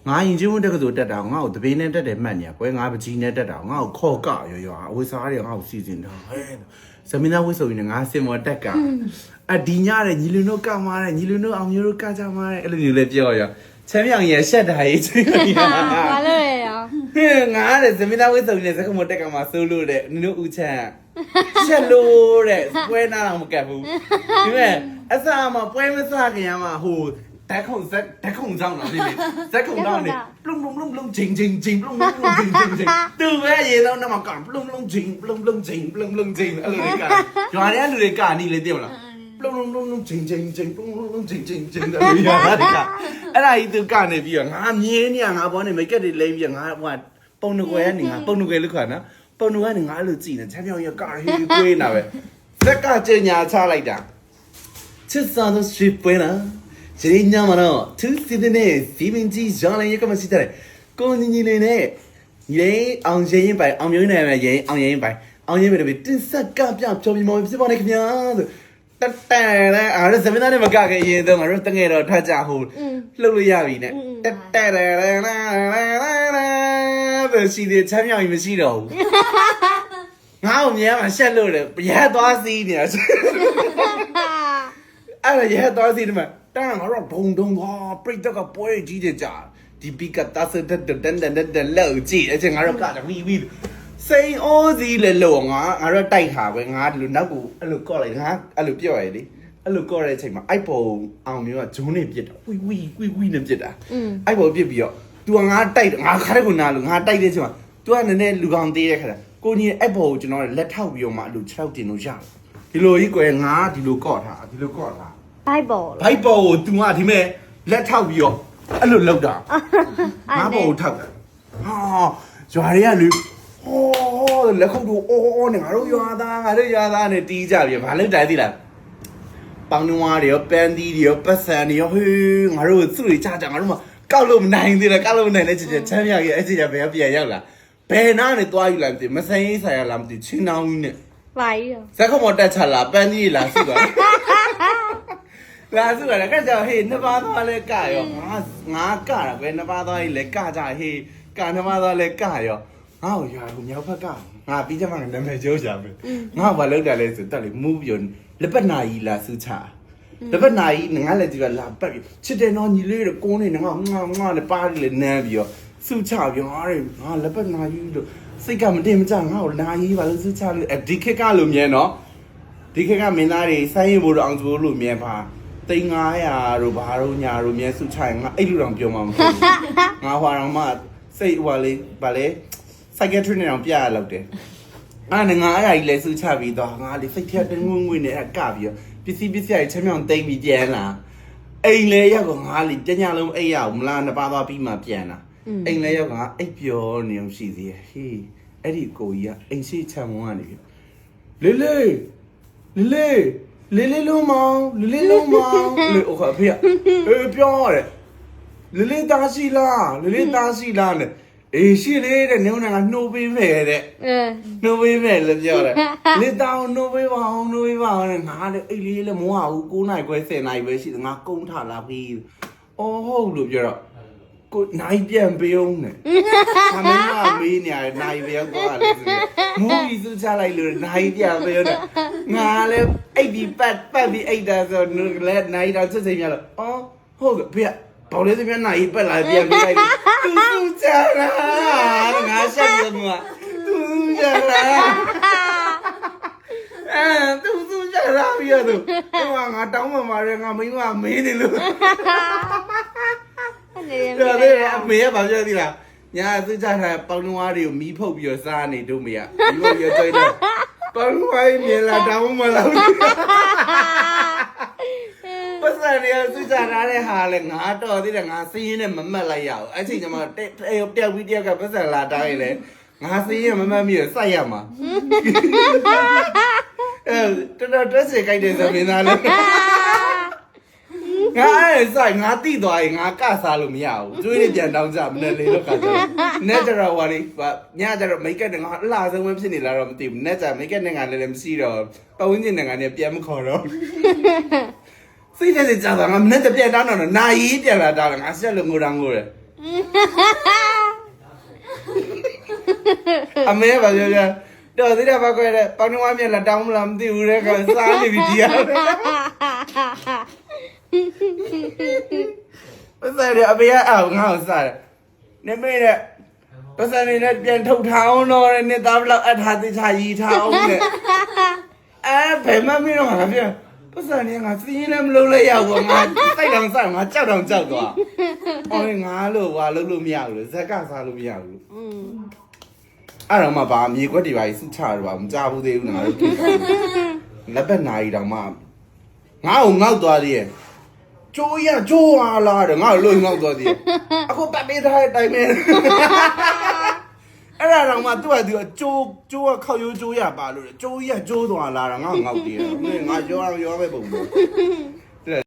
ငါရင်ချင်းဝင်တက်ကဆိုတက်တာငါ့ကိုတပင်းနဲ့တက်တယ်မှတ်နေကွယ်ငါပကြီးနဲ့တက်တာငါ့ကိုခေါ်ကရွာအဝိစားတွေငါ့ကိုစီစဉ်တာဟဲ့ဇမင်းသားဝိဆိုရင်ငါစင်မော်တက်ကဒီညတဲ့ညီလူတို့ကမားတဲ့ညီလူတို့အောင်မျိုးတို့ကကြမားတဲ့အဲ့လိုမျိုးလည်းပြောရချမ်းမြောင်ရဲ့ရှက်တာရေးချင်းဘာလို့လဲရောဟဲ့ငါတဲ့ဇမင်းသားဝိဆိုရင်ဇက်ခမော်တက်ကမှာစိုးလို့တဲ့နင်တို့ဦးချမ်းရှက်လို့တဲ့ပွဲနာတော့မကတ်ဘူးဒီမဲ့အစားမှာပွဲမစားခင်မှာဟိုတက်ခုံကြောင်းတော့ဒီလေဇက်ခုံတော့နေပလုံဂျင်းပလုံဂျင်းသူပဲရေတော့တော့မကပလုံဂျင်းအဲ့လိုတွေကရွာထဲလူတွေကနီးလေသိမလားပလုံဂျင်းအဲ့လိုရတာဒီကအဲ့ဒါကြီးသူကနေပြီးတော့ငါမြင်းနေငါဘောနေမိတ်ကက်တွေလိမ့်ပြီးငါဟိုပုံနှကွယ်ကနေငါပုံနှကွယ်လို့ခေါ်နော်ပုံနှကွယ်ကနေငါအဲ့လိုကြည့်နေချမ်းမြောင်ရကဟေးကွေးနာပဲဇက်ကကျညာချလိုက်တာချစ်စားတော့ရှိပွဲလားဒီညမှာတော့သူစီတဲ့နေစီမင်းကြီးဂျောင်းလေးကမရှိတဲ့ကိုညီလေးနဲ့ရေအောင်ရင်ပိုင်အောင်မျိုးနေမယ်ရေအောင်ရင်ပိုင်အောင်ရင်ပဲတင်ဆက်ကပြဖြောပြမောဖြစ်ပါနဲ့ခင်ဗျာဆိုတက်တဲ့အားရစမင်းသားနဲ့မကခဲ့ရင်တော့ငါတို့တငယ်တော့ထကြဟိုလှုပ်လို့ရပြီနဲ့တက်ပဲစီတဲ့ချမ်းမြောင်ကြီးမရှိတော့ဘူးငါ့ကိုမြဲမှာရှက်လို့လေရဲသွားစီးနေတာအဲ့ဒါရဲသွားစီးတယ်မှာတန်းငါတို့ဒုံဟာပြိတ္တကပွဲကြီးကြကြဒီပီကတာစတဲ့တန်လောက်ကြည့်အချင်းငါတို့ကဝီစိန်အိုးစီလေလို့ငါတို့တိုက်ခါပဲငါဒီလိုနောက်ကိုအဲ့လိုကော့လိုက်ငါအဲ့လိုပြော့ရလေအဲ့လိုကော့တဲ့အချိန်မှာအိုက်ပုံအောင်မျိုးကဂျုံးနေပြစ်တာဝီနဲ့ပြစ်တာအိုက်ပုံပြစ်ပြီးတော့ तू ငါတိုက်ငါခါတဲ့ကိုနာလို့ငါတိုက်တဲ့အချိန်မှာ तू ကနည်းနည်းလူကောင်သေးတဲ့ခါကိုကြီးအိုက်ပုံကိုကျွန်တော်လက်ထောက်ပြီးတော့မှအဲ့လို6တင်လို့ရတယ်ဒီလိုကြီးကွယ်ငါဒီလိုကော့ထားဘိုက်ပေါ်ကို तू ကဒီမဲ့လက်ထောက်ပြီးတော့အဲ့လိုလောက်တာငါပေါ်ကိုထောက်တာဟာရွာတွေကလူဟောလက်ခုပ်တို့အော်နေငါတို့ရွာသားနဲ့တီးကြပြီဘာလို့တိုင်သိလားပေါင်းနွားတွေရောပန်းသီးတွေရောပတ်စံတွေရောဟေးငါတို့စုတွေကြငါတို့မကောက်လို့မနိုင်သေးတယ်ကောက်လို့မနိုင်လဲချမ်းမြောက်ရဲ့အဲ့ဒီကဘယ်ပြန်ရောက်လာဘယ်နာနဲ့သွားယူလာမသိမဆိုင်ရေးဆိုင်ရလားမသိချင်းနောင်းကြီးနဲ့ပါကြီးရောဇက်ခုံမတက်ချလာပန်းသီးလာစုသွားလာစုရတာကကြောင်ဟေးနှစ်ပါးသွားလဲကရောငါကတာပဲနှစ်ပါးသွားကြီးလဲကကြဟေးကနှစ်ပါးသွားလဲကရောငါ့ကိုရွာကိုမြောက်ဖက်ကငါပြီးကြမှာနာမည်ကျိုးကြပဲငါ့ဘာလုပ်တာလဲဆိုတက်လေမူးပြလက်ပတ်နာကြီးလာစုချလက်ပတ်နာကြီးငါလည်းဒီကလာပတ်ပြီးချစ်တယ်နော်ညီလေးတို့ကိုးနေငါငါနဲ့ပါးလေနမ်းပြီးတော့စုချပြီးငါလက်ပတ်နာကြီးလို့စိတ်ကမတင်မကြငါ့ကိုနာကြီးပါလို့စုချလို့ဒီခက်ကလို့မြဲနော်ဒီခက်ကမင်းသားတွေဆိုင်းရင်ဘိုးတို့အောင်စိုးလို့မြဲပါ300တို့ဘာတို့ညာတို့မြဲစုချရင်ငါအဲ့လိုတောင်ပြောမှာမဟုတ်ဘူးငါဟွာတော့မှစိတ်ဟွာလေးဗာလေpsychiatry နဲ့တောင်ပြရလောက်တယ်အဲ့ဒါငါအဲ့ဒါကြီးလဲစုချပြီးတော့ငါလေးစိတ်ထက်တင်းငွေနဲ့အဲ့ကပြီးတော့ပစ္စည်းကြီးချမ်းမြောင်တိတ်ပြီးပြန်လာအိမ်လဲရောက်ကငါလေးတညလုံးအိတ်ရအောင်မလားနှစ်ပါးသွားပြီးမှပြန်လာအိမ်လဲရောက်ကငါအိတ်ပြောနေအောင်ရှိသေးရဲ့ဟေးအဲ့ဒီကိုကြီးကအိမ်ရှိချမ်းမွန်းကနေလေးလုံးမောင်လေโอเคဖေပြောရတယ်လေးတားရှိလားနဲ့အေးရှိလေတဲ့နင်းကနှိုးပေးမယ်တဲ့နှိုးပေးမယ်လို့ပြောတယ်လေးတောင်းနှိုးပေးပါအောင်တဲ့ငါလည်းအိတ်လေးလည်းမဝဘူး9နာရီခွဲ10နာရီပဲရှိတယ်ငါကုန်းထလာပြီအော်ဟုတ်လို့ပြောတော့ကိုနိုင်ပြန်ပေးအောင်နဲ့ခမင်းကမေးနေရတယ်နိုင်ပြောက်သွားတယ်ဆိုမူကြီးစုချလိုက်လို့နိုင်ပြန်ပေးအောင်ငါလည်းအိတ်ဒီပတ်ပြီးအိတ်တာဆိုလည်းနိုင်တော့စစ်စိမ်ရတော့အော်ဟုတ်ကဲ့ဖေဘောလေးသမီးနိုင်ပတ်လာပြန်ပေးလိုက်သူစုချလာငါရှက်လို့ငါသူစုချလာသူစုချလာပြီးတော့ငါတောင်းမှမာတယ်ငါမင်းကမေးနေလို့အမေကဘာပြောသေးလားညာသူချထားပေါင်းနွားတွေကိုမီးဖုတ်ပြီးတော့စားနေတို့မေကဒီလိုပြောကြတော့ပေါင်းနွားမြင်လာတောင်းမှလာပတ်စံရသူချထားတဲ့ဟာလဲငါတော်သေးတယ်ငါစင်းရင်းနဲ့မမတ်လိုက်ရအောင်အဲ့ချိန်ကျမှတယောက်ပြီးတယောက်ကပတ်စံလာတိုင်းလေငါစင်းရင်းမမတ်မိရစိုက်ရမှာတော်တက်စေကြိုက်တယ်ဆိုမင်းသားလေးငါအဲ့ဆိုင်ငါတိသွားရင်ငါကစားလို့မရဘူးကျွေးနေပြန်တောင်းကြမနဲ့လေးတော့ကကြနဲ့ကြတော့ဟိုလေးညကြတော့မိတ်ကက်ငါအလားဆုံးပဲဖြစ်နေလာတော့မသိဘူးနဲ့ကြမိတ်ကက်နဲ့ငါလည်းမရှိတော့ပတ်ဝန်းကျင်နဲ့ငါနဲ့ပြန်မခေါ်တော့စိတ်ထဲကြတာငါမနဲ့ပြန်တောင်းတော့နာရီပြန်လာတာငါဆက်လို့ငိုတာငိုတယ် အမေဘာပြောကြတော်သေးတယ်ဘာကွယ်တဲ့ပေါင်းနှဝမြက်လာတောင်းမလားမသိဘူးတဲ့ကစားနေပြီဒီရပတ်စံရအမေကအောင်ငါ့ကိုစားတယ်နေမေတဲ့ပတ်စံနေနဲ့ပြန်ထုတ်ထားအောင်တော့နေသားဘလောက်အထားသေးချာရီထားအောင်တဲ့ဘယ်မှမင်းတော့ငါပြန်ပတ်စံနေငါစီးရင်လည်းမလုပ်လိုက်ရဘူးငါစိတ်တောင်စားငါကြောက်တောင်ကြောက်သွားအော်ငါလို့ဟာလုပ်လို့မရဘူးဇက်ကစားလို့မရဘူးအဲ့တော့မှဗာမြေခွက်တွေပါစုချတော့ဗာမကြဘူးသေးဘူးငါတို့လက်ပတ်နာရီတောင်မှငါ့ကိုငေါက်သွားသေးရဲ့ကျိုးရကျိုးဟာလားတဲ့ငါ့ကိုလို့ငေါက်သွားသေးရဲ့အခုပတ်ပေးထားတဲ့အတိုင်းပဲအဲ့ဒါတော့မှသူ့ကကျိုးကခောက်ရိုးကျိုးရပါလို့ကျိုးရကျိုးသွားလားငါ့ကိုငေါက်သေးတယ်ငါရောပဲပုံ